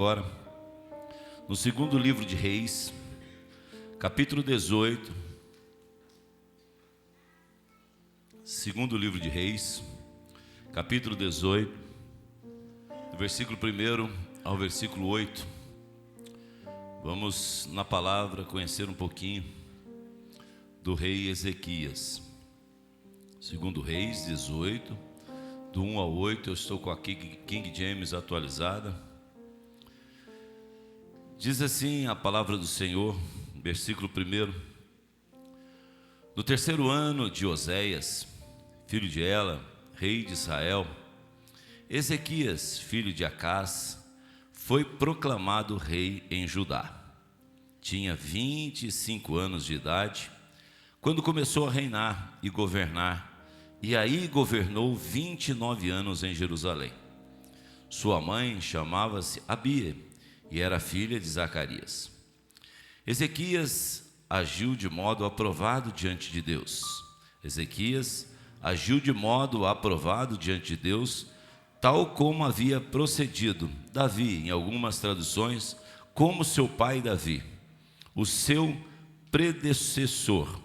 Agora, no segundo livro de Reis, capítulo 18, segundo livro de Reis, capítulo 18, do versículo 1 ao versículo 8, vamos na palavra conhecer um pouquinho do rei Ezequias. Segundo Reis 18, do 1 ao 8, eu estou com a King James atualizada. Diz assim a palavra do Senhor, versículo 1: No terceiro ano de Oséias, filho de Ela, rei de Israel, Ezequias, filho de Acás, foi proclamado rei em Judá. Tinha 25 anos de idade quando começou a reinar e governar, e aí governou 29 anos em Jerusalém. Sua mãe chamava-se Abia e era filha de Zacarias. Ezequias agiu de modo aprovado diante de Deus. Ezequias agiu de modo aprovado diante de Deus, tal como havia procedido Davi, em algumas traduções, como seu pai Davi, o seu predecessor.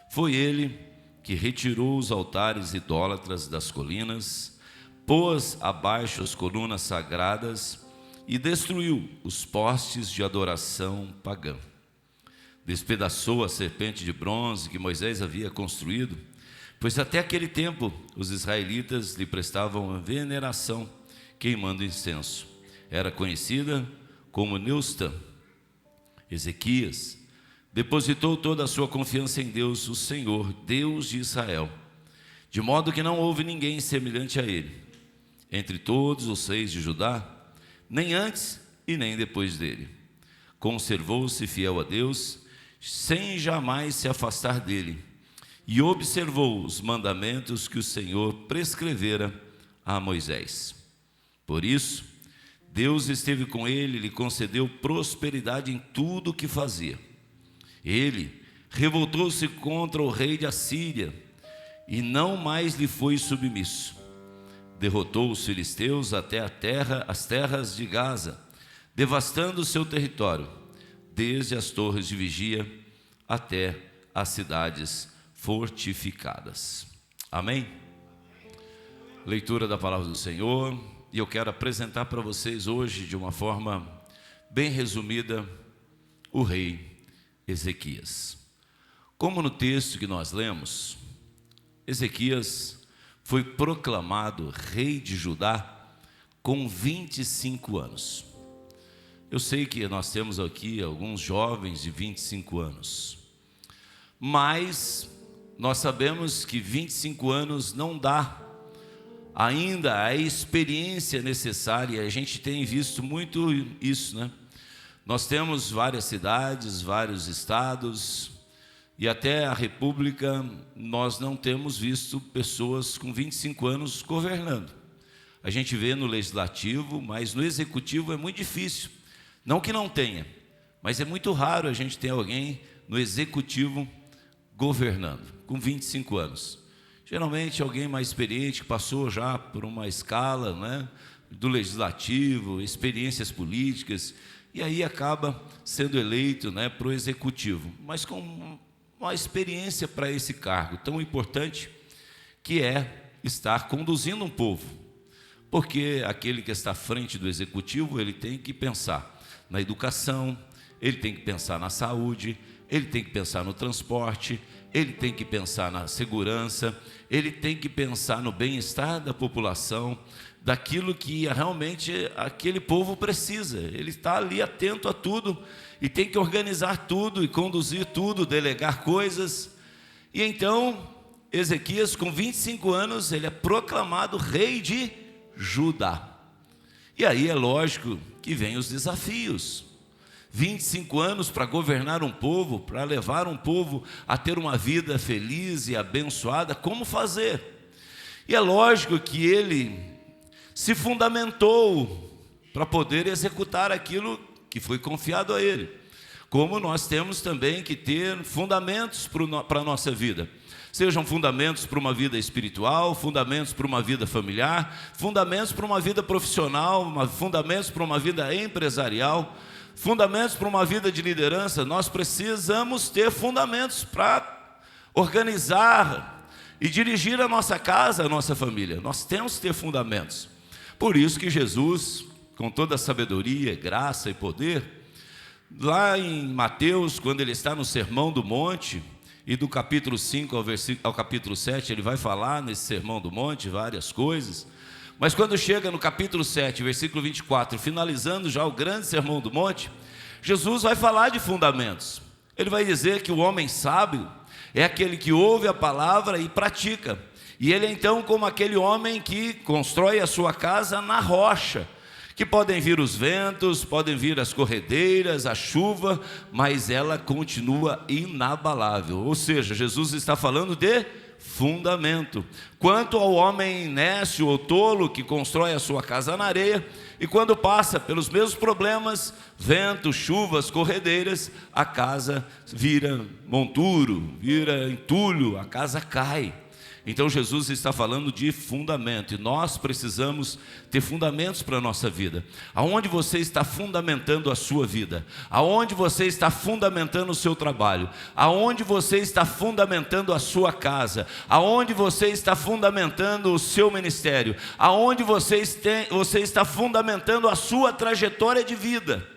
Foi ele que retirou os altares idólatras das colinas, pôs abaixo as colunas sagradas e destruiu os postes de adoração pagã. Despedaçou a serpente de bronze que Moisés havia construído, pois até aquele tempo os israelitas lhe prestavam veneração, queimando incenso. Era conhecida como Neusta. Ezequias depositou toda a sua confiança em Deus, o Senhor, Deus de Israel, de modo que não houve ninguém semelhante a ele, entre todos os reis de Judá, nem antes e nem depois dele. Conservou-se fiel a Deus, sem jamais se afastar dele, e observou os mandamentos que o Senhor prescrevera a Moisés. Por isso, Deus esteve com ele e lhe concedeu prosperidade em tudo o que fazia. Ele revoltou-se contra o rei de Assíria e não mais lhe foi submisso. Derrotou os filisteus até as terras de Gaza, devastando o seu território, desde as torres de vigia até as cidades fortificadas. Amém? Leitura da palavra do Senhor, e eu quero apresentar para vocês hoje, de uma forma bem resumida, o rei Ezequias. Como no texto que nós lemos, Ezequias foi proclamado rei de Judá com 25 anos. Eu sei que nós temos aqui alguns jovens de 25 anos, mas nós sabemos que 25 anos não dá ainda a experiência necessária. A gente tem visto muito isso, né? Nós temos várias cidades, vários estados, e até a República, nós não temos visto pessoas com 25 anos governando. A gente vê no Legislativo, mas no Executivo é muito difícil. Não que não tenha, mas é muito raro a gente ter alguém no Executivo governando, com 25 anos. Geralmente alguém mais experiente, que passou já por uma escala, né, do Legislativo, experiências políticas, e aí acaba sendo eleito, né, para o Executivo, mas com uma experiência para esse cargo tão importante, que é estar conduzindo um povo. Porque aquele que está à frente do Executivo, ele tem que pensar na educação, ele tem que pensar na saúde, ele tem que pensar no transporte, ele tem que pensar na segurança, ele tem que pensar no bem-estar da população, daquilo que realmente aquele povo precisa. Ele está ali atento a tudo e tem que organizar tudo e conduzir tudo, delegar coisas. E então, Ezequias, com 25 anos, ele é proclamado rei de Judá. E aí é lógico que vem os desafios. 25 anos para governar um povo, para levar um povo a ter uma vida feliz e abençoada, como fazer? E é lógico que ele se fundamentou para poder executar aquilo que foi confiado a ele. como nós temos também que ter fundamentos para a nossa vida. Sejam fundamentos para uma vida espiritual, fundamentos para uma vida familiar, fundamentos para uma vida profissional, fundamentos para uma vida empresarial, fundamentos para uma vida de liderança. Nós precisamos ter fundamentos para organizar e dirigir a nossa casa, a nossa família. Nós temos que ter fundamentos. Por isso que Jesus, com toda a sabedoria, graça e poder, lá em Mateus, quando ele está no Sermão do Monte, e do capítulo 5 ao capítulo 7, ele vai falar nesse Sermão do Monte várias coisas, mas quando chega no capítulo 7, versículo 24, finalizando já o grande Sermão do Monte, Jesus vai falar de fundamentos. Ele vai dizer que o homem sábio é aquele que ouve a palavra e pratica, e ele é então como aquele homem que constrói a sua casa na rocha, que podem vir os ventos, podem vir as corredeiras, a chuva, mas ela continua inabalável. Ou seja, Jesus está falando de fundamento. Quanto ao homem nécio ou tolo que constrói a sua casa na areia, e quando passa pelos mesmos problemas, ventos, chuvas, corredeiras, a casa vira monturo, vira entulho, a casa cai. Então Jesus está falando de fundamento, e nós precisamos ter fundamentos para a nossa vida. Aonde você está fundamentando a sua vida? Aonde você está fundamentando o seu trabalho? Aonde você está fundamentando a sua casa? Aonde você está fundamentando o seu ministério? Aonde você está fundamentando a sua trajetória de vida?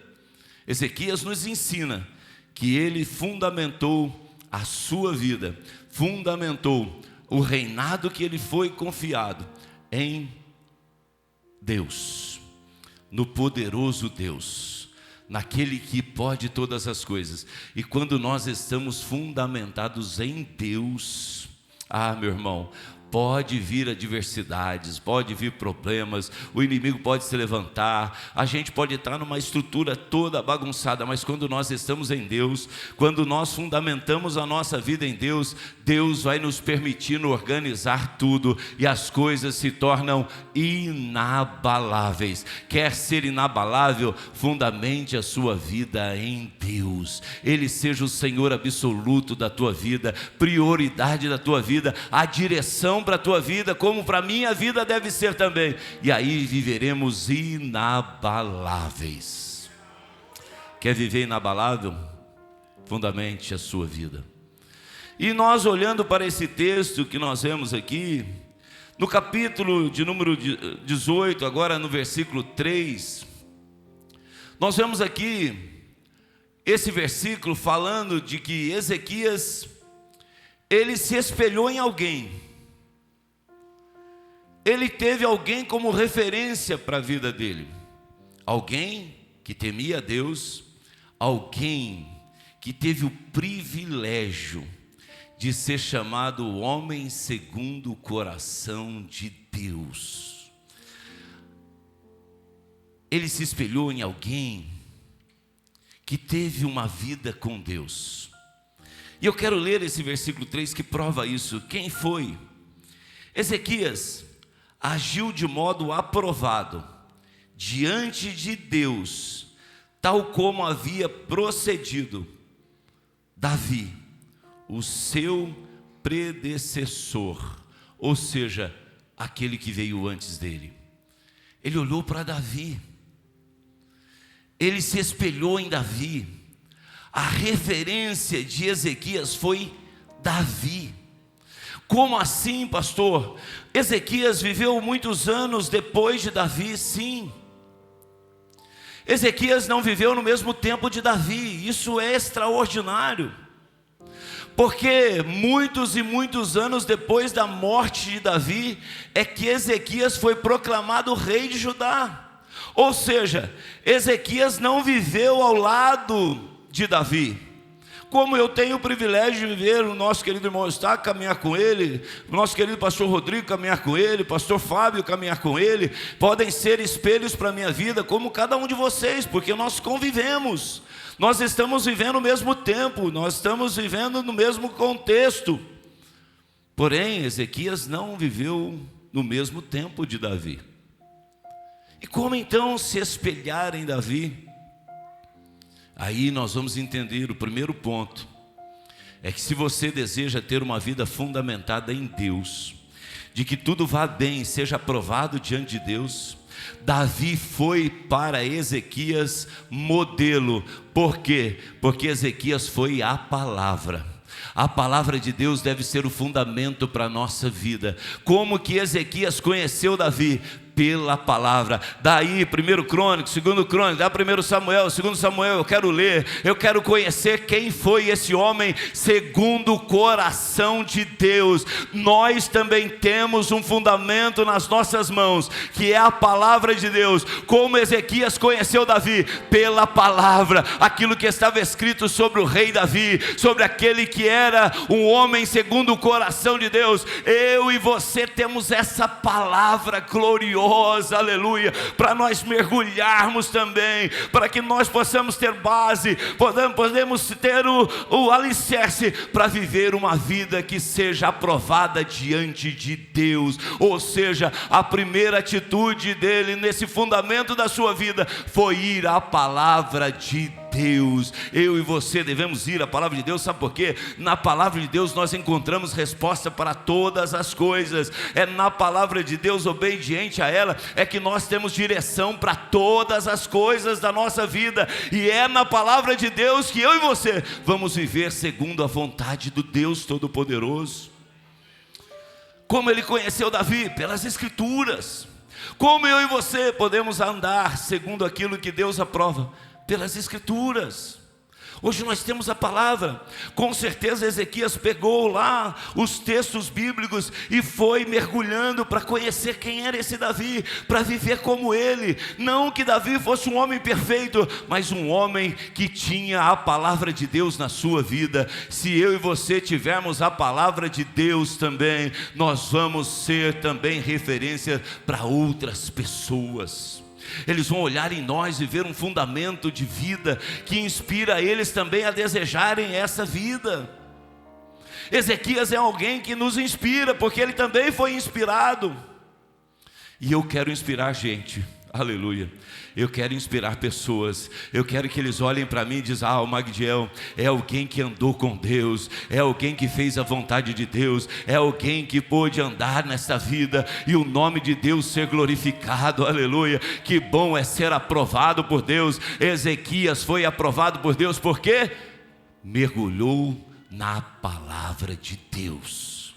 Ezequias nos ensina que ele fundamentou a sua vida, fundamentou o reinado que ele foi confiado em Deus, no poderoso Deus, naquele que pode todas as coisas. E quando nós estamos fundamentados em Deus, meu irmão, pode vir adversidades, pode vir problemas, o inimigo pode se levantar, a gente pode estar numa estrutura toda bagunçada, mas quando nós estamos em Deus, quando nós fundamentamos a nossa vida em Deus, Deus vai nos permitindo organizar tudo, e as coisas se tornam inabaláveis. Quer ser inabalável? Fundamente a sua vida em Deus, Ele seja o Senhor absoluto da tua vida, prioridade da tua vida, a direção para a tua vida, como para a minha vida deve ser também, e aí viveremos inabaláveis. Quer viver inabalável? Fundamente a sua vida. E nós, olhando para esse texto que nós vemos aqui, no capítulo de número 18, agora no versículo 3, nós vemos aqui esse versículo falando de que Ezequias, ele se espelhou em alguém. Ele teve alguém como referência para a vida dele, alguém que temia a Deus, alguém que teve o privilégio de ser chamado o homem segundo o coração de Deus. Ele se espelhou em alguém que teve uma vida com Deus. E eu quero ler esse versículo 3 que prova isso. Quem foi? Ezequias agiu de modo aprovado diante de Deus, tal como havia procedido Davi, o seu predecessor, ou seja, aquele que veio antes dele. Ele olhou para Davi, ele se espelhou em Davi. A referência de Ezequias foi Davi. Como assim, pastor? Ezequias viveu muitos anos depois de Davi, sim. Ezequias não viveu no mesmo tempo de Davi, isso é extraordinário, porque muitos e muitos anos depois da morte de Davi, é que Ezequias foi proclamado rei de Judá. Ou seja, Ezequias não viveu ao lado de Davi. Como eu tenho o privilégio de ver o nosso querido irmão Eustáquio caminhar com ele, o nosso querido pastor Rodrigo caminhar com ele, pastor Fábio caminhar com ele, podem ser espelhos para a minha vida, como cada um de vocês, porque nós convivemos, nós estamos vivendo o mesmo tempo, nós estamos vivendo no mesmo contexto. Porém, Ezequias não viveu no mesmo tempo de Davi. E como então se espelhar em Davi? Aí nós vamos entender o primeiro ponto. É que se você deseja ter uma vida fundamentada em Deus, de que tudo vá bem, seja aprovado diante de Deus, Davi foi para Ezequias modelo. Por quê? Porque Ezequias foi a palavra. A palavra de Deus deve ser o fundamento para a nossa vida. Como que Ezequias conheceu Davi? Pela palavra. Daí 1 Crônicas, 2 Crônicas, dá 1 Samuel, 2 Samuel, eu quero ler, eu quero conhecer quem foi esse homem segundo o coração de Deus. Nós também temos um fundamento nas nossas mãos, que é a palavra de Deus. Como Ezequias conheceu Davi? Pela palavra. Aquilo que estava escrito sobre o rei Davi, sobre aquele que era um homem segundo o coração de Deus. Eu e você temos essa palavra gloriosa, aleluia, para nós mergulharmos também, para que nós possamos ter base, podemos ter o alicerce para viver uma vida que seja aprovada diante de Deus. Ou seja, a primeira atitude dele nesse fundamento da sua vida foi ir à palavra de Deus. Eu e você devemos ir à palavra de Deus, sabe por quê? Na palavra de Deus nós encontramos resposta para todas as coisas. É na palavra de Deus, obediente a ela, é que nós temos direção para todas as coisas da nossa vida. E é na palavra de Deus que eu e você vamos viver segundo a vontade do Deus Todo-Poderoso. Como ele conheceu Davi? Pelas Escrituras. Como eu e você podemos andar segundo aquilo que Deus aprova? Pelas Escrituras. Hoje nós temos a palavra. Com certeza Ezequias pegou lá os textos bíblicos e foi mergulhando para conhecer quem era esse Davi, para viver como ele. Não que Davi fosse um homem perfeito, mas um homem que tinha a palavra de Deus na sua vida. Se eu e você tivermos a palavra de Deus também, nós vamos ser também referência para outras pessoas. Eles vão olhar em nós e ver um fundamento de vida que inspira eles também a desejarem essa vida. Ezequias é alguém que nos inspira, porque ele também foi inspirado. E eu quero inspirar gente, aleluia. Eu quero inspirar pessoas. Eu quero que eles olhem para mim e dizem: o Magdiel é alguém que andou com Deus, é alguém que fez a vontade de Deus, é alguém que pôde andar nessa vida e o nome de Deus ser glorificado, aleluia. Que bom é ser aprovado por Deus. Ezequias foi aprovado por Deus porque mergulhou na palavra de Deus.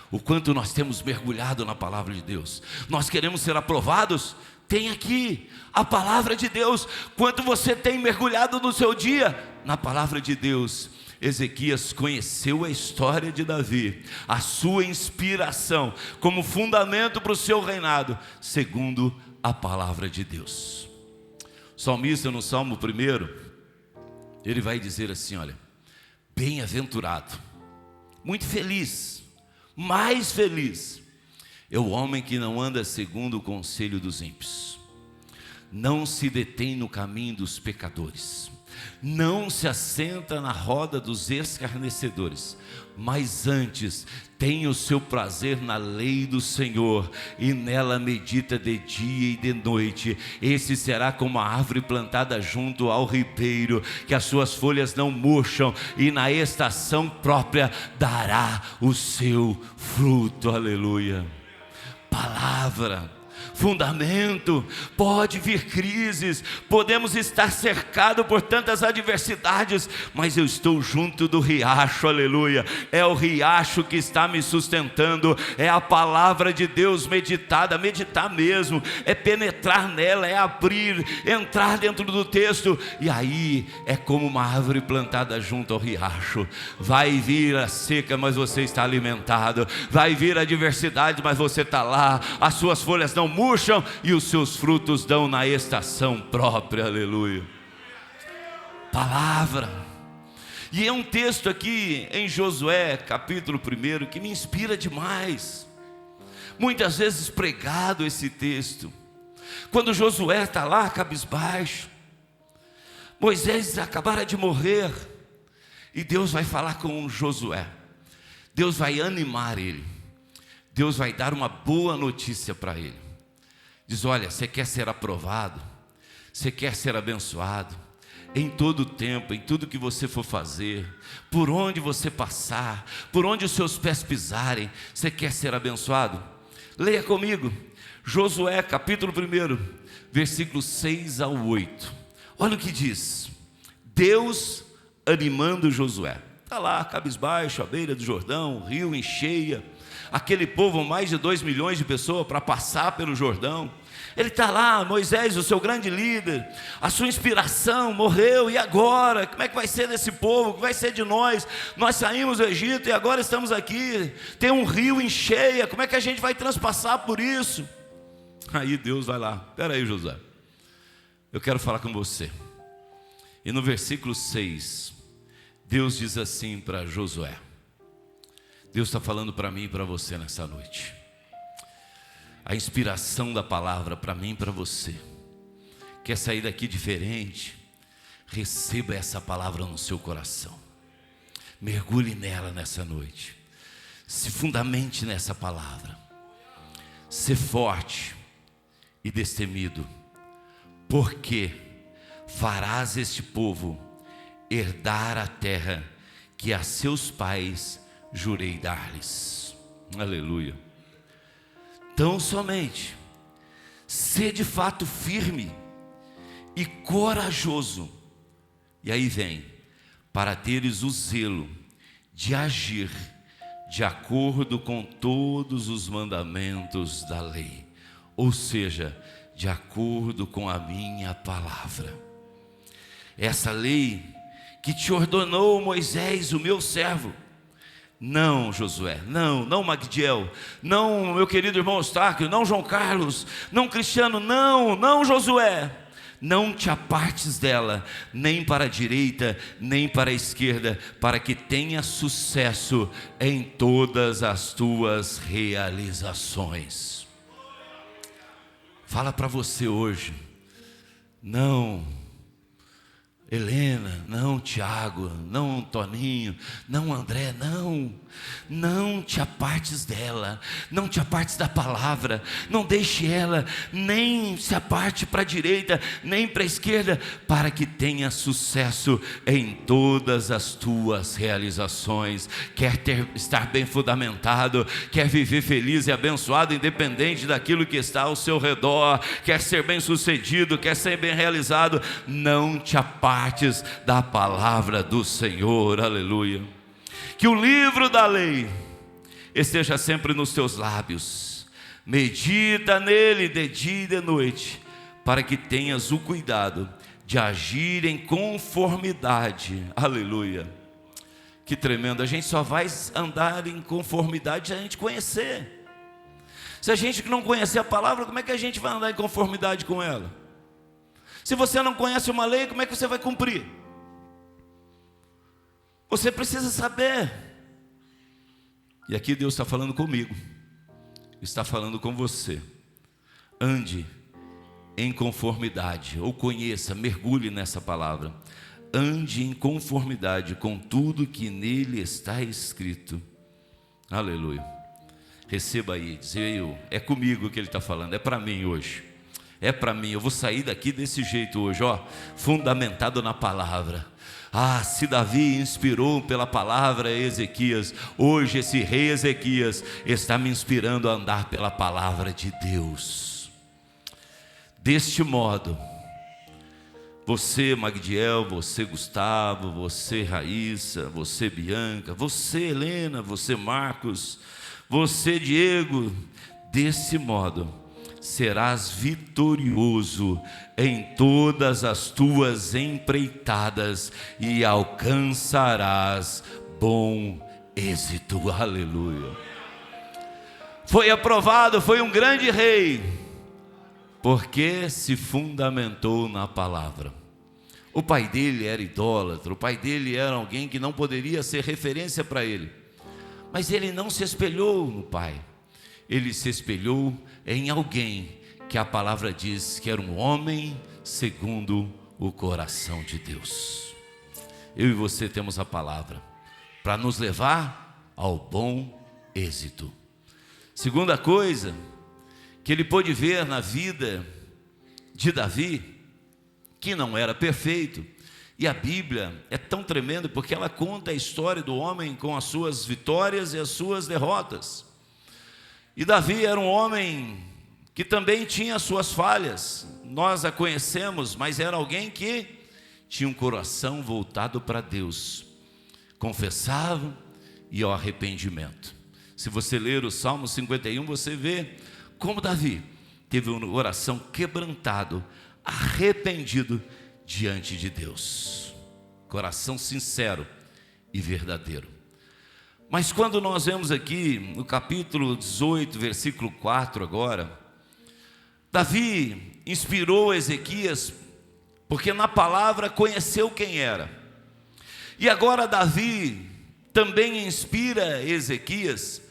O quanto nós temos mergulhado na palavra de Deus. Nós queremos ser aprovados? Tem aqui a palavra de Deus. Quanto você tem mergulhado no seu dia na palavra de Deus? Ezequias conheceu a história de Davi, a sua inspiração como fundamento para o seu reinado, segundo a palavra de Deus. O salmista no Salmo 1, ele vai dizer assim, olha: bem-aventurado, muito feliz, mais feliz é o homem que não anda segundo o conselho dos ímpios, não se detém no caminho dos pecadores, não se assenta na roda dos escarnecedores, mas antes tem o seu prazer na lei do Senhor, e nela medita de dia e de noite. Esse será como a árvore plantada junto ao ribeiro, que as suas folhas não murcham, e na estação própria dará o seu fruto, aleluia. Palavra, fundamento. Pode vir crises, podemos estar cercados por tantas adversidades, mas eu estou junto do riacho, aleluia. É o riacho que está me sustentando, é a palavra de Deus meditada, meditar mesmo, é penetrar nela, é abrir, entrar dentro do texto, e aí é como uma árvore plantada junto ao riacho. Vai vir a seca, mas você está alimentado, vai vir a adversidade, mas você está lá, as suas folhas não murcham e os seus frutos dão na estação própria, aleluia. Palavra. E é um texto aqui em Josué capítulo 1 que me inspira demais. Muitas vezes pregado esse texto, quando Josué está lá cabisbaixo, Moisés acabara de morrer, e Deus vai falar com Josué, Deus vai animar ele, Deus vai dar uma boa notícia para ele. Diz: olha, você quer ser aprovado, você quer ser abençoado, em todo o tempo, em tudo que você for fazer, por onde você passar, por onde os seus pés pisarem. Você quer ser abençoado? Leia comigo, Josué capítulo 1, versículos 6 ao 8. Olha o que diz, Deus animando Josué. Está lá, cabisbaixo, à beira do Jordão, o rio em cheia, aquele povo, mais de 2 milhões de pessoas para passar pelo Jordão. Ele está lá, Moisés, o seu grande líder, a sua inspiração morreu, e agora? Como é que vai ser desse povo? O que vai ser de nós? Nós saímos do Egito e agora estamos aqui, tem um rio em cheia, como é que a gente vai transpassar por isso? Aí Deus vai lá, espera aí, Josué, eu quero falar com você. E no versículo 6, Deus diz assim para Josué, Deus está falando para mim e para você nessa noite. A inspiração da palavra para mim e para você. Quer sair daqui diferente? Receba essa palavra no seu coração. Mergulhe nela nessa noite. Se fundamente nessa palavra. Ser forte e destemido, porque farás este povo herdar a terra que a seus pais jurei dar-lhes. Aleluia. Tão somente, ser de fato firme e corajoso, e aí vem, para teres o zelo de agir de acordo com todos os mandamentos da lei, ou seja, de acordo com a minha palavra. Essa lei que te ordenou Moisés, o meu servo. Não, Josué, não Magdiel, não meu querido irmão Eustáquio, não João Carlos, não Cristiano, não Josué, não te apartes dela, nem para a direita, nem para a esquerda, para que tenha sucesso em todas as tuas realizações. Fala para você hoje, não Helena, não Tiago, não Toninho, não André, não te apartes dela, não te apartes da palavra, não deixe ela, nem se aparte para a direita, nem para a esquerda, para que tenha sucesso em todas as tuas realizações. Quer estar bem fundamentado, quer viver feliz e abençoado, independente daquilo que está ao seu redor, quer ser bem sucedido, quer ser bem realizado, não te apartes da palavra do Senhor, aleluia. Que o livro da lei esteja sempre nos teus lábios, medita nele de dia e de noite, para que tenhas o cuidado de agir em conformidade, aleluia. Que tremendo, a gente só vai andar em conformidade se a gente conhecer. Se a gente não conhecer a palavra, como é que a gente vai andar em conformidade com ela? Se você não conhece uma lei, como é que você vai cumprir? Você precisa saber. E aqui Deus está falando comigo, está falando com você. Ande em conformidade, ou conheça, mergulhe nessa palavra. Ande em conformidade com tudo que nele está escrito. Aleluia. Receba aí, dizer é comigo que ele está falando, é para mim hoje. É para mim, eu vou sair daqui desse jeito hoje, fundamentado na palavra. Se Davi inspirou pela palavra Ezequias, hoje esse rei Ezequias está me inspirando a andar pela palavra de Deus. Deste modo, você Magdiel, você Gustavo, você Raíssa, você Bianca, você Helena, você Marcos, você Diego, desse modo serás vitorioso em todas as tuas empreitadas e alcançarás bom êxito, aleluia. Foi aprovado, foi um grande rei, porque se fundamentou na palavra. O pai dele era idólatra, o pai dele era alguém que não poderia ser referência para ele, mas ele não se espelhou no pai, ele se espelhou em alguém que a palavra diz que era um homem segundo o coração de Deus. Eu e você temos a palavra para nos levar ao bom êxito. Segunda coisa que ele pôde ver na vida de Davi, que não era perfeito, E a Bíblia é tão tremenda porque ela conta a história do homem com as suas vitórias e as suas derrotas. E Davi era um homem que também tinha as suas falhas. Nós a conhecemos, mas era alguém que tinha um coração voltado para Deus, confessava e ao arrependimento. Se você ler o Salmo 51, você vê como Davi teve um coração quebrantado, arrependido diante de Deus, coração sincero e verdadeiro. Mas quando nós vemos aqui no capítulo 18, versículo 4 agora, Davi inspirou Ezequias, porque na palavra conheceu quem era. E agora Davi também inspira Ezequias,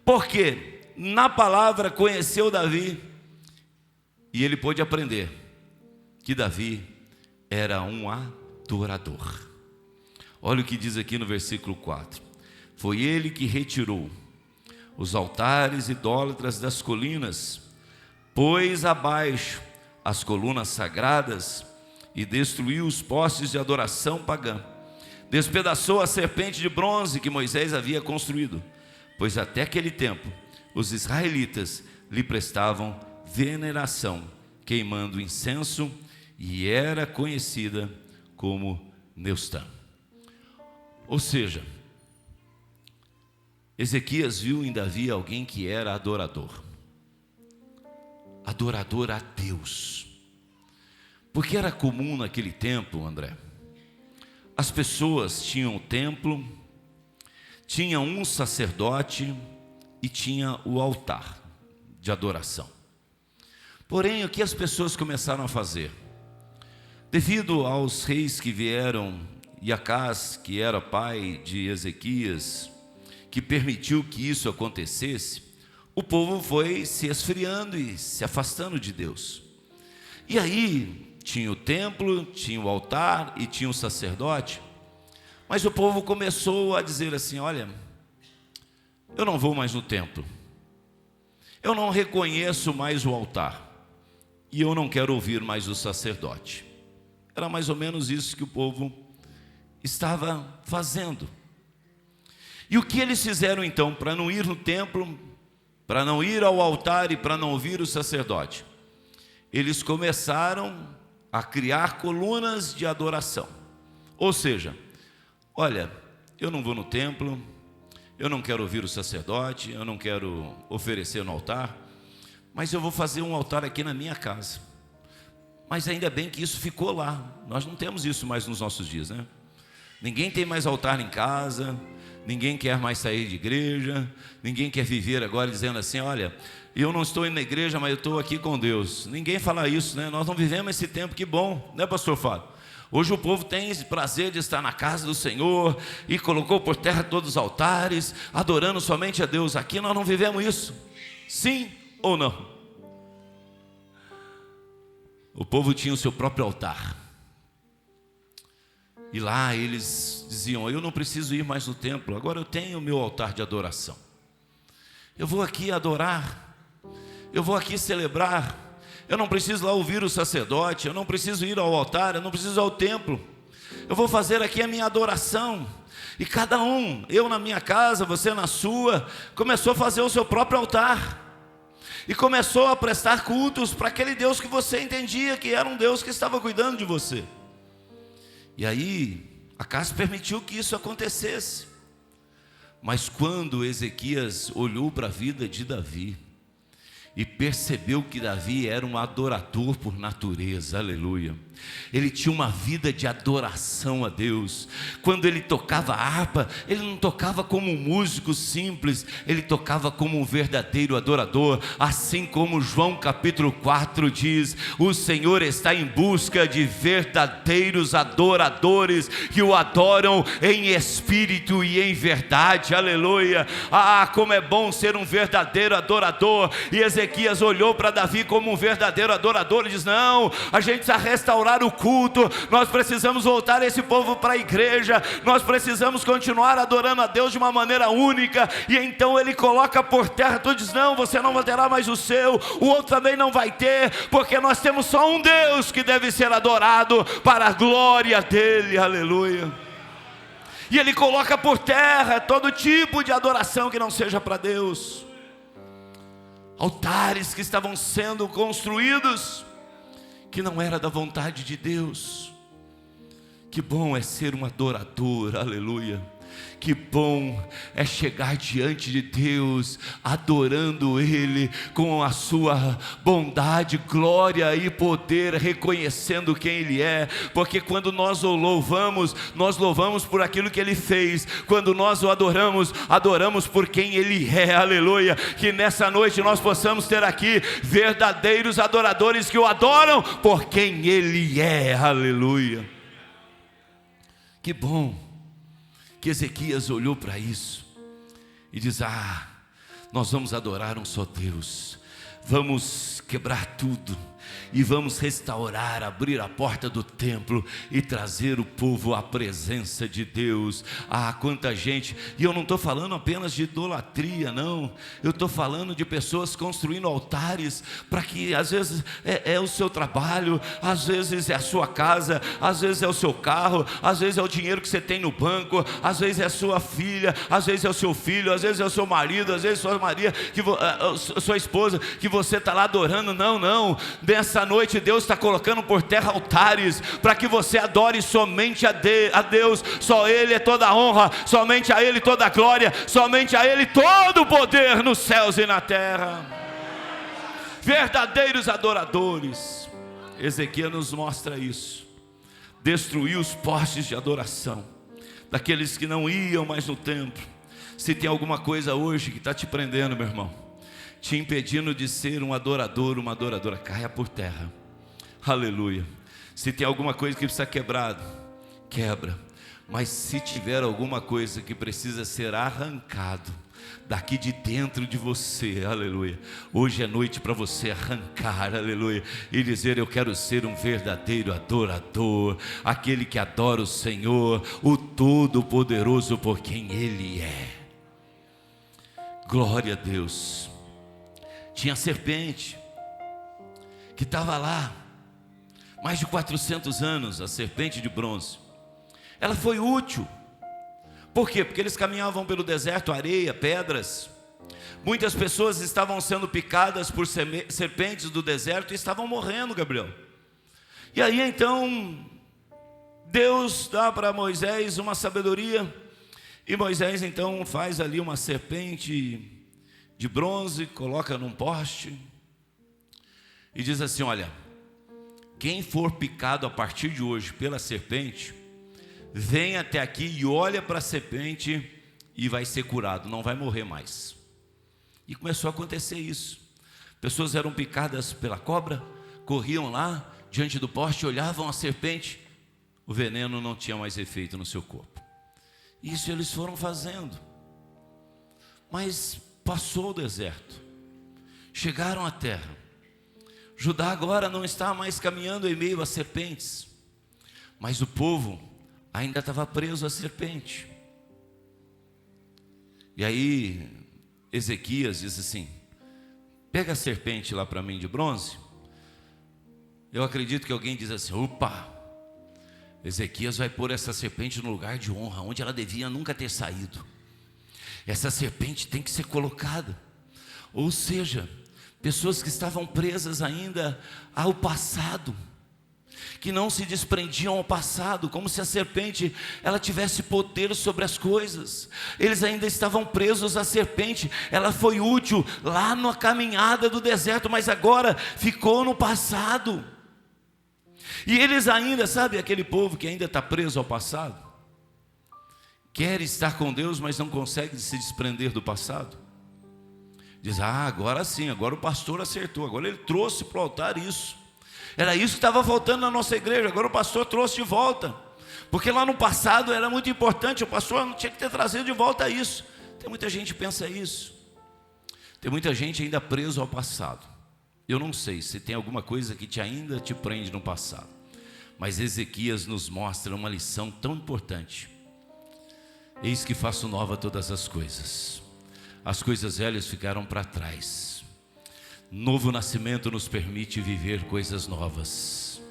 porque na palavra conheceu Davi, e ele pôde aprender que Davi era um adorador. Olha o que diz aqui no versículo 4: foi ele que retirou os altares idólatras das colinas, pôs abaixo as colunas sagradas e destruiu os postes de adoração pagã. Despedaçou a serpente de bronze que Moisés havia construído, pois até aquele tempo os israelitas lhe prestavam veneração, queimando incenso, e era conhecida como Neustã. Ou seja, Ezequias viu em Davi alguém que era adorador, adorador a Deus. Porque era comum naquele tempo, André, as pessoas tinham o templo, tinha um sacerdote e tinha o altar de adoração. Porém, o que as pessoas começaram a fazer? Devido aos reis que vieram, e Acás, que era pai de Ezequias, que permitiu que isso acontecesse, o povo foi se esfriando e se afastando de Deus. E aí tinha o templo, tinha o altar e tinha o sacerdote, mas o povo começou a dizer assim: olha, eu não vou mais no templo, eu não reconheço mais o altar, e eu não quero ouvir mais o sacerdote. Era mais ou menos isso que o povo estava fazendo. E o que eles fizeram então para não ir no templo, para não ir ao altar e para não ouvir o sacerdote? Eles começaram a criar colunas de adoração. Ou seja, olha, eu não vou no templo, eu não quero ouvir o sacerdote, eu não quero oferecer no altar, mas eu vou fazer um altar aqui na minha casa. Mas ainda bem que isso ficou lá. Nós não temos isso mais nos nossos dias, né? Ninguém tem mais altar em casa, ninguém quer mais sair de igreja, ninguém quer viver agora dizendo assim: olha, eu não estou indo na igreja, mas eu estou aqui com Deus. Ninguém fala isso, né? Nós não vivemos esse tempo, que bom, né, pastor Fábio? Hoje o povo tem esse prazer de estar na casa do Senhor e colocou por terra todos os altares, adorando somente a Deus. Aqui nós não vivemos isso, sim ou não? O povo tinha o seu próprio altar, e lá eles diziam: eu não preciso ir mais no templo, agora eu tenho o meu altar de adoração. Eu vou aqui adorar, eu vou aqui celebrar, eu não preciso lá ouvir o sacerdote, eu não preciso ir ao altar, eu não preciso ir ao templo, eu vou fazer aqui a minha adoração. E cada um, eu na minha casa, você na sua, começou a fazer o seu próprio altar, e começou a prestar cultos para aquele Deus que você entendia que era um Deus que estava cuidando de você. E aí, Acás permitiu que isso acontecesse. Mas quando Ezequias olhou para a vida de Davi e percebeu que Davi era um adorador por natureza, aleluia, ele tinha uma vida de adoração a Deus. Quando ele tocava harpa, ele não tocava como um músico simples, ele tocava como um verdadeiro adorador. Assim como João capítulo 4 diz: o Senhor está em busca de verdadeiros adoradores que o adoram em espírito e em verdade, aleluia. Ah, como é bom ser um verdadeiro adorador. E Ezequias Ezequias olhou para Davi como um verdadeiro adorador e diz: não, a gente precisa restaurar o culto, nós precisamos voltar esse povo para a igreja, nós precisamos continuar adorando a Deus de uma maneira única. E então ele coloca por terra tudo, diz: não, você não terá mais o seu, o outro também não vai ter, porque nós temos só um Deus que deve ser adorado para a glória dele, aleluia. E ele coloca por terra todo tipo de adoração que não seja para Deus. Altares que estavam sendo construídos, que não era da vontade de Deus. Que bom é ser um adorador, aleluia. Que bom é chegar diante de Deus, adorando Ele com a sua bondade, glória e poder, reconhecendo quem Ele é. Porque quando nós o louvamos, nós louvamos por aquilo que Ele fez. Quando nós o adoramos, adoramos por quem Ele é, aleluia. Que nessa noite nós possamos ter aqui verdadeiros adoradores que o adoram por quem Ele é, aleluia. Que bom que Ezequias olhou para isso e diz: nós vamos adorar um só Deus, vamos quebrar tudo e vamos restaurar, abrir a porta do templo e trazer o povo à presença de Deus. Quanta gente, e eu não estou falando apenas de idolatria, não, eu estou falando de pessoas construindo altares, para que às vezes é o seu trabalho, às vezes é a sua casa, às vezes é o seu carro, às vezes é o dinheiro que você tem no banco, às vezes é a sua filha, às vezes é o seu filho, às vezes é o seu marido, às vezes é a sua Maria, sua esposa, que você está lá adorando. Não, nessa noite Deus está colocando por terra altares, para que você adore somente a Deus. Só Ele é toda a honra, somente a Ele toda a glória, somente a Ele todo o poder nos céus e na terra. Verdadeiros adoradores. Ezequias nos mostra isso. Destruiu os postes de adoração daqueles que não iam mais no templo. Se tem alguma coisa hoje que está te prendendo, meu irmão, te impedindo de ser um adorador, uma adoradora, caia por terra, aleluia. Se tem alguma coisa que precisa quebrado, quebra. Mas se tiver alguma coisa que precisa ser arrancado daqui de dentro de você, aleluia, hoje é noite para você arrancar, aleluia, e dizer: eu quero ser um verdadeiro adorador, aquele que adora o Senhor, o Todo-Poderoso, por quem Ele é. Glória a Deus. Tinha serpente que estava lá mais de 400 anos, a serpente de bronze. Ela foi útil. Por quê? Porque eles caminhavam pelo deserto, areia, pedras. Muitas pessoas estavam sendo picadas por serpentes do deserto e estavam morrendo, Gabriel. E aí então Deus dá para Moisés uma sabedoria, e Moisés então faz ali uma serpente de bronze, coloca num poste e diz assim: olha, quem for picado a partir de hoje pela serpente, vem até aqui e olha para a serpente e vai ser curado, não vai morrer mais. E começou a acontecer isso. Pessoas eram picadas pela cobra, corriam lá diante do poste, olhavam a serpente, o veneno não tinha mais efeito no seu corpo. Isso eles foram fazendo. Mas passou o deserto, chegaram à terra. Judá agora não está mais caminhando em meio a serpentes, mas o povo ainda estava preso à serpente. E aí Ezequias diz assim: pega a serpente lá para mim de bronze. Eu acredito que alguém diz assim: opa, Ezequias vai pôr essa serpente no lugar de honra, onde ela devia nunca ter saído. Essa serpente tem que ser colocada. Ou seja, pessoas que estavam presas ainda ao passado, que não se desprendiam ao passado, como se a serpente ela tivesse poder sobre as coisas. Eles ainda estavam presos à serpente. Ela foi útil lá na caminhada do deserto, mas agora ficou no passado. E eles ainda, sabe, aquele povo que ainda está preso ao passado, quer estar com Deus, mas não consegue se desprender do passado. Diz: agora sim, agora o pastor acertou, agora ele trouxe para o altar isso. Era isso que estava faltando na nossa igreja, agora o pastor trouxe de volta. Porque lá no passado era muito importante, o pastor não tinha que ter trazido de volta isso. Tem muita gente que pensa isso. Tem muita gente ainda preso ao passado. Eu não sei se tem alguma coisa que ainda te prende no passado, mas Ezequias nos mostra uma lição tão importante. Eis que faço nova todas as coisas velhas ficaram para trás. Novo nascimento nos permite viver coisas novas.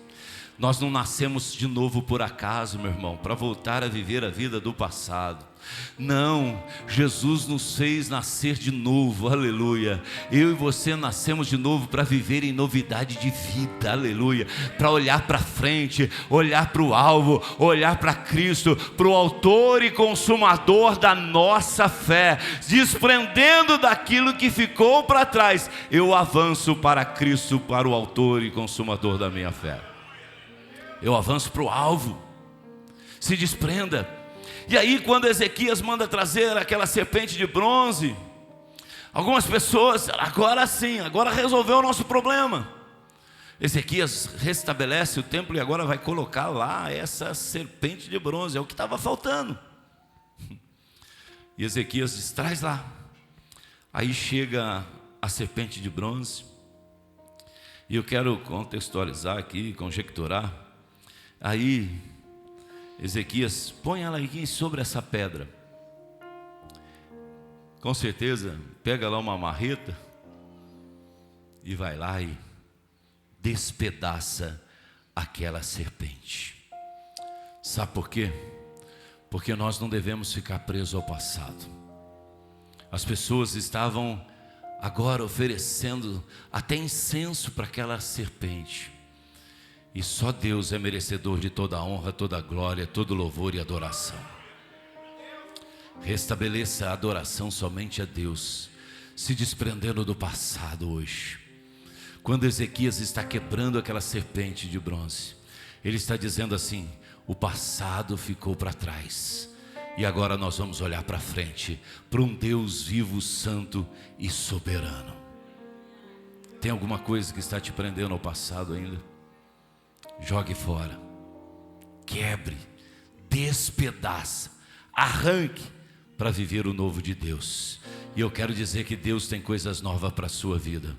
Nós não nascemos de novo por acaso, meu irmão, para voltar a viver a vida do passado. Não, Jesus nos fez nascer de novo, aleluia. Eu e você nascemos de novo para viver em novidade de vida, aleluia. Para olhar para frente, olhar para o alvo, olhar para Cristo, para o autor e consumador da nossa fé, desprendendo daquilo que ficou para trás. Eu avanço para Cristo, para o autor e consumador da minha fé. Eu avanço para o alvo. Se desprenda. E aí, quando Ezequias manda trazer aquela serpente de bronze, algumas pessoas, agora sim, agora resolveu o nosso problema. Ezequias restabelece o templo e agora vai colocar lá essa serpente de bronze, é o que estava faltando. E Ezequias diz: traz lá. Aí chega a serpente de bronze, e eu quero contextualizar aqui, conjecturar. Aí Ezequias põe ela aqui sobre essa pedra. Com certeza pega lá uma marreta e vai lá e despedaça aquela serpente. Sabe por quê? Porque nós não devemos ficar presos ao passado. As pessoas estavam agora oferecendo até incenso para aquela serpente. E só Deus é merecedor de toda a honra, toda a glória, todo louvor e adoração. Restabeleça a adoração somente a Deus, se desprendendo do passado hoje. Quando Ezequias está quebrando aquela serpente de bronze, ele está dizendo assim: o passado ficou para trás, e agora nós vamos olhar para frente, para um Deus vivo, santo e soberano. Tem alguma coisa que está te prendendo ao passado ainda? Jogue fora, quebre, despedaça, arranque para viver o novo de Deus. E eu quero dizer que Deus tem coisas novas para a sua vida.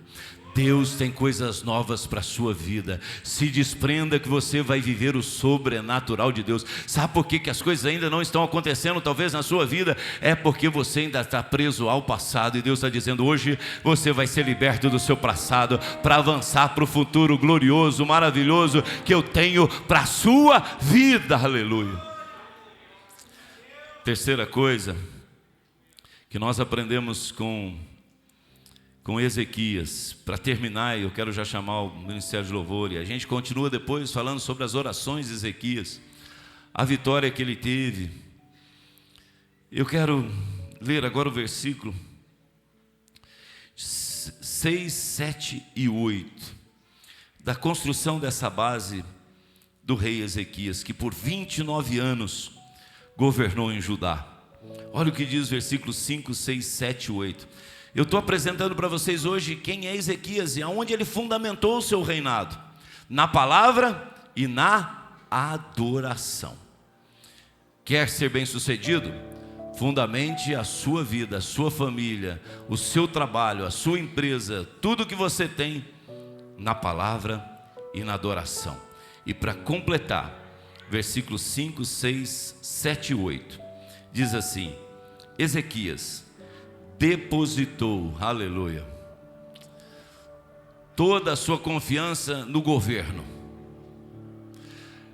Deus tem coisas novas para a sua vida. Se desprenda que você vai viver o sobrenatural de Deus. Sabe por que as coisas ainda não estão acontecendo talvez na sua vida? É porque você ainda está preso ao passado. E Deus está dizendo: hoje você vai ser liberto do seu passado para avançar para o futuro glorioso, maravilhoso que eu tenho para a sua vida. Aleluia. Terceira coisa que nós aprendemos com Ezequias, para terminar, eu quero já chamar o Ministério de Louvor, e a gente continua depois falando sobre as orações de Ezequias, a vitória que ele teve. Eu quero ler agora o versículo 6, 7 e 8, da construção dessa base do rei Ezequias, que por 29 anos governou em Judá. Olha o que diz o versículo 5, 6, 7 e 8. Eu estou apresentando para vocês hoje quem é Ezequias e aonde ele fundamentou o seu reinado: na palavra e na adoração. Quer ser bem sucedido? Fundamente a sua vida, a sua família, o seu trabalho, a sua empresa, tudo que você tem na palavra e na adoração. E para completar, versículos 5, 6, 7 e 8, diz assim: Ezequias depositou, aleluia, toda a sua confiança no governo.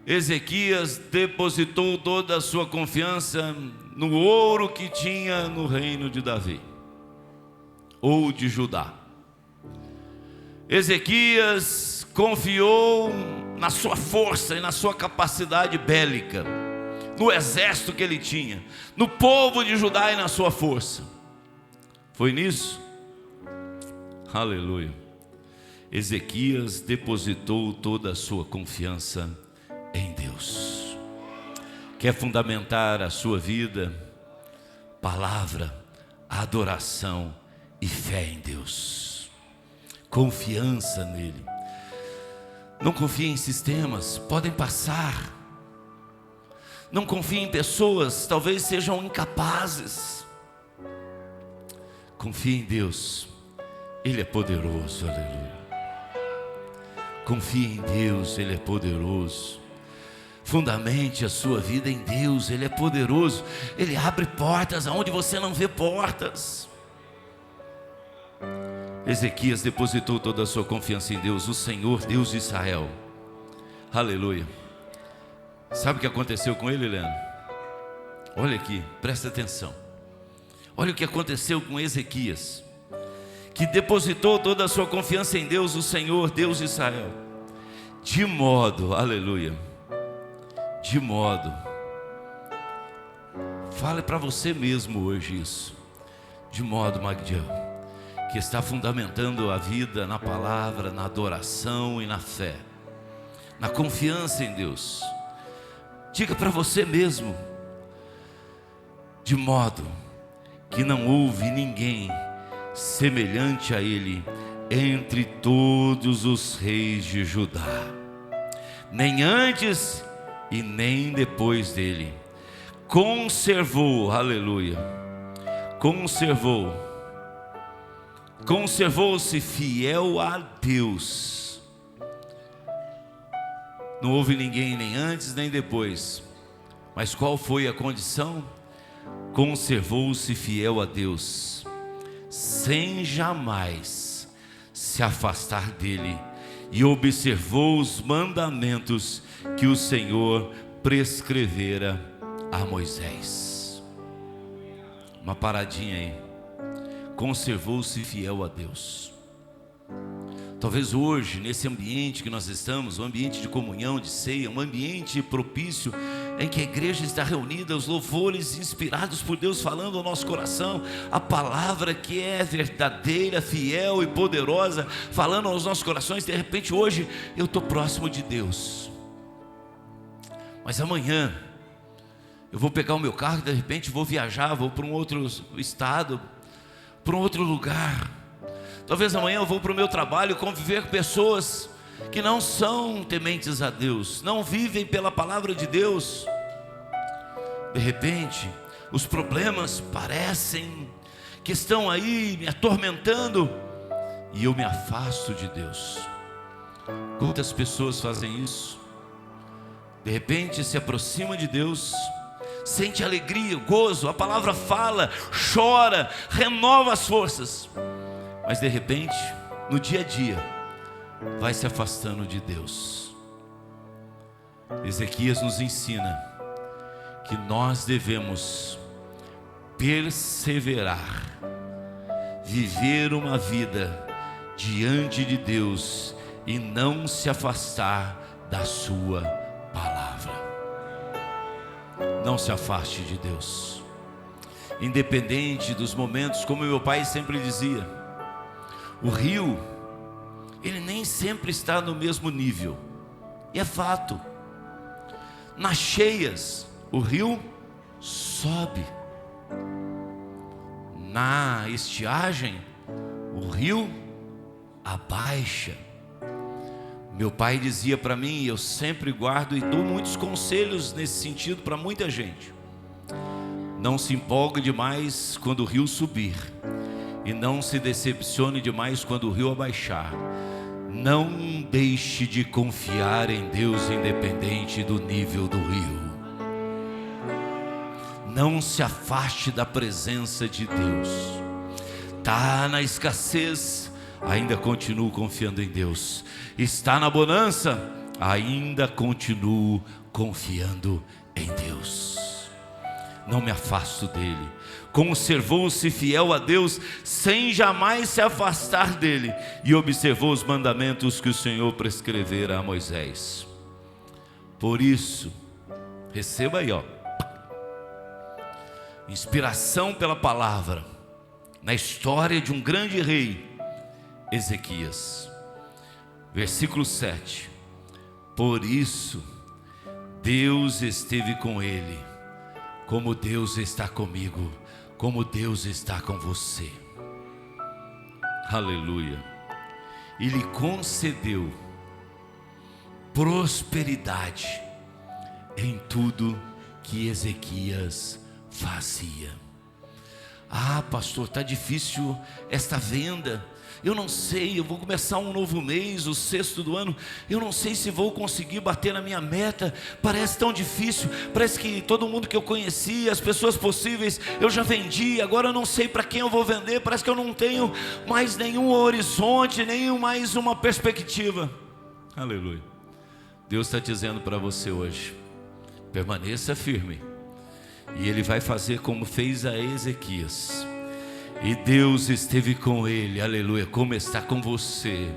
Ezequias depositou toda a sua confiança no ouro que tinha no reino de Davi, ou de Judá. Ezequias confiou na sua força e na sua capacidade bélica, no exército que ele tinha, no povo de Judá e na sua força. Foi nisso? Aleluia. Ezequias depositou toda a sua confiança em Deus. Quer fundamentar a sua vida? Palavra, adoração e fé em Deus. Confiança nele. Não confie em sistemas, podem passar. Não confie em pessoas, talvez sejam incapazes. Confie em Deus, Ele é poderoso, aleluia. Confie em Deus, Ele é poderoso. Fundamente a sua vida em Deus, Ele é poderoso. Ele abre portas aonde você não vê portas. Ezequias depositou toda a sua confiança em Deus, o Senhor, Deus de Israel. Aleluia. Sabe o que aconteceu com ele, Leandro? Olha aqui, presta atenção. Olha o que aconteceu com Ezequias, que depositou toda a sua confiança em Deus, o Senhor, Deus de Israel. De modo, aleluia, de modo, fale para você mesmo hoje isso. De modo, Magdiel, que está fundamentando a vida na palavra, na adoração e na fé, na confiança em Deus. Diga para você mesmo: de modo que não houve ninguém semelhante a ele entre todos os reis de Judá, nem antes e nem depois dele. Conservou, aleluia, conservou-se fiel a Deus. Não houve ninguém nem antes nem depois. Mas qual foi a condição? Conservou-se fiel a Deus, sem jamais se afastar dele, e observou os mandamentos que o Senhor prescrevera a Moisés. Uma paradinha aí. Conservou-se fiel a Deus. Talvez hoje, nesse ambiente que nós estamos, um ambiente de comunhão, de ceia, um ambiente propício, em que a igreja está reunida, os louvores inspirados por Deus falando ao nosso coração, a palavra que é verdadeira, fiel e poderosa, falando aos nossos corações. De repente hoje eu estou próximo de Deus, mas amanhã eu vou pegar o meu carro e de repente vou viajar, vou para um outro estado, para um outro lugar. Talvez amanhã eu vou para o meu trabalho conviver com pessoas que não são tementes a Deus, não vivem pela palavra de Deus. De repente, os problemas parecem que estão aí me atormentando e eu me afasto de Deus. Quantas pessoas fazem isso? De repente se aproxima de Deus, sente alegria, gozo, a palavra fala, chora, renova as forças, mas de repente, no dia a dia, vai se afastando de Deus. Ezequias nos ensina que nós devemos perseverar, viver uma vida diante de Deus e não se afastar da sua palavra. Não se afaste de Deus, independente dos momentos. Como meu pai sempre dizia, o rio, ele nem sempre está no mesmo nível, e é fato. Nas cheias, o rio sobe. Na estiagem, o rio abaixa. Meu pai dizia para mim, eu sempre guardo e dou muitos conselhos nesse sentido para muita gente: não se empolgue demais quando o rio subir, e não se decepcione demais quando o rio abaixar. Não deixe de confiar em Deus independente do nível do rio. Não se afaste da presença de Deus. Está na escassez, ainda continuo confiando em Deus. Está na bonança, ainda continuo confiando em Deus. Não me afasto dele. Conservou-se fiel a Deus, sem jamais se afastar dele, e observou os mandamentos que o Senhor prescrevera a Moisés. Por isso, receba aí, inspiração pela palavra, na história de um grande rei, Ezequias. Versículo 7. Por isso, Deus esteve com ele, como Deus está comigo, como Deus está com você. Aleluia. E lhe concedeu prosperidade em tudo que Ezequias fazia. Ah, pastor, está difícil esta venda. Eu não sei, eu vou começar um novo mês, o 6º do ano. Eu não sei se vou conseguir bater na minha meta. Parece tão difícil. Parece que todo mundo que eu conhecia, as pessoas possíveis, eu já vendi. Agora eu não sei para quem eu vou vender. Parece que eu não tenho mais nenhum horizonte, nem mais uma perspectiva. Aleluia. Deus está dizendo para você hoje: permaneça firme. E Ele vai fazer como fez a Ezequias. E Deus esteve com ele, aleluia, como está com você.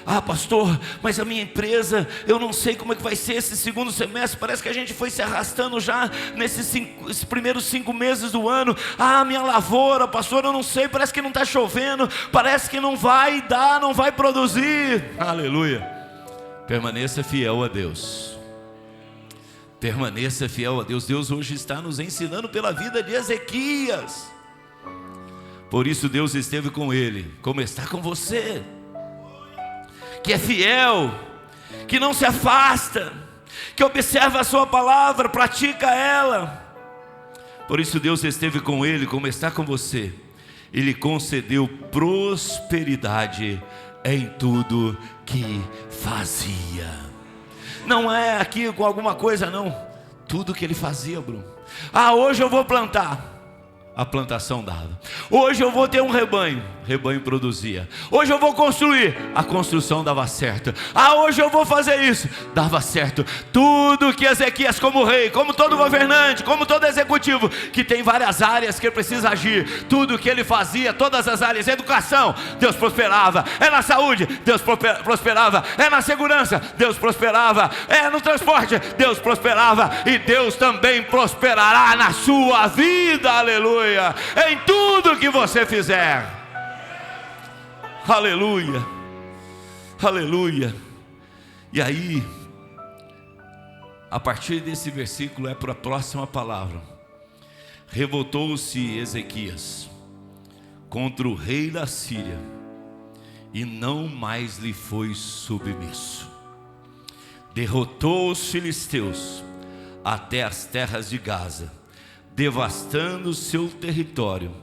Ah, pastor, mas a minha empresa, eu não sei como é que vai ser esse 2º semestre. Parece que a gente foi se arrastando já esses primeiros 5 meses do ano. Ah, minha lavoura, pastor, eu não sei, parece que não está chovendo. Parece que não vai dar, não vai produzir. Aleluia. Permaneça fiel a Deus. Permaneça fiel a Deus. Deus hoje está nos ensinando pela vida de Ezequias. Por isso Deus esteve com ele, como está com você, que é fiel, que não se afasta, que observa a sua palavra, pratica ela. Por isso Deus esteve com ele, como está com você. Ele concedeu prosperidade em tudo que fazia. Não é aqui com alguma coisa não, tudo que ele fazia, Bruno. Ah, hoje eu vou plantar. A plantação dava. Hoje eu vou ter um rebanho. Rebanho produzia. Hoje eu vou construir. A construção dava certo. Ah, hoje eu vou fazer isso. Dava certo. Tudo que Ezequias, como rei, como todo governante, como todo executivo, que tem várias áreas que precisa agir, tudo que ele fazia, todas as áreas, educação, Deus prosperava. É na saúde, Deus prosperava. É na segurança, Deus prosperava. É no transporte, Deus prosperava. E Deus também prosperará na sua vida. Aleluia. Em tudo que você fizer. Aleluia, aleluia. E aí, a partir desse versículo é para a próxima palavra. Revoltou-se Ezequias contra o rei da Síria e não mais lhe foi submisso. Derrotou os filisteus até as terras de Gaza, devastando seu território,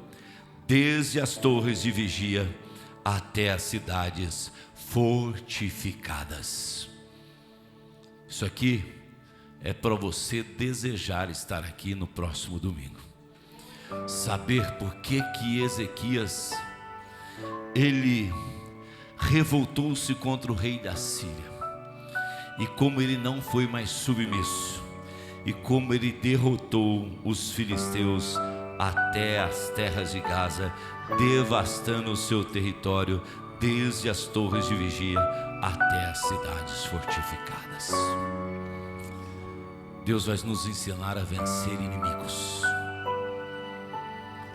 desde as torres de vigia até as cidades fortificadas. Isso aqui é para você desejar estar aqui no próximo domingo. Saber por que Ezequias, ele revoltou-se contra o rei da Síria, e como ele não foi mais submisso, e como ele derrotou os filisteus até as terras de Gaza, devastando o seu território, desde as torres de vigia até as cidades fortificadas. Deus vai nos ensinar a vencer inimigos.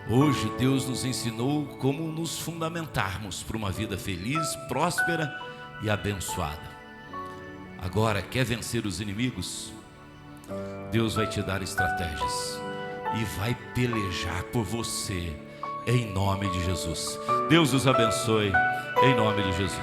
Hoje Deus nos ensinou como nos fundamentarmos para uma vida feliz, próspera e abençoada. Agora, quer vencer os inimigos? Deus vai te dar estratégias e vai pelejar por você, em nome de Jesus. Deus os abençoe, em nome de Jesus.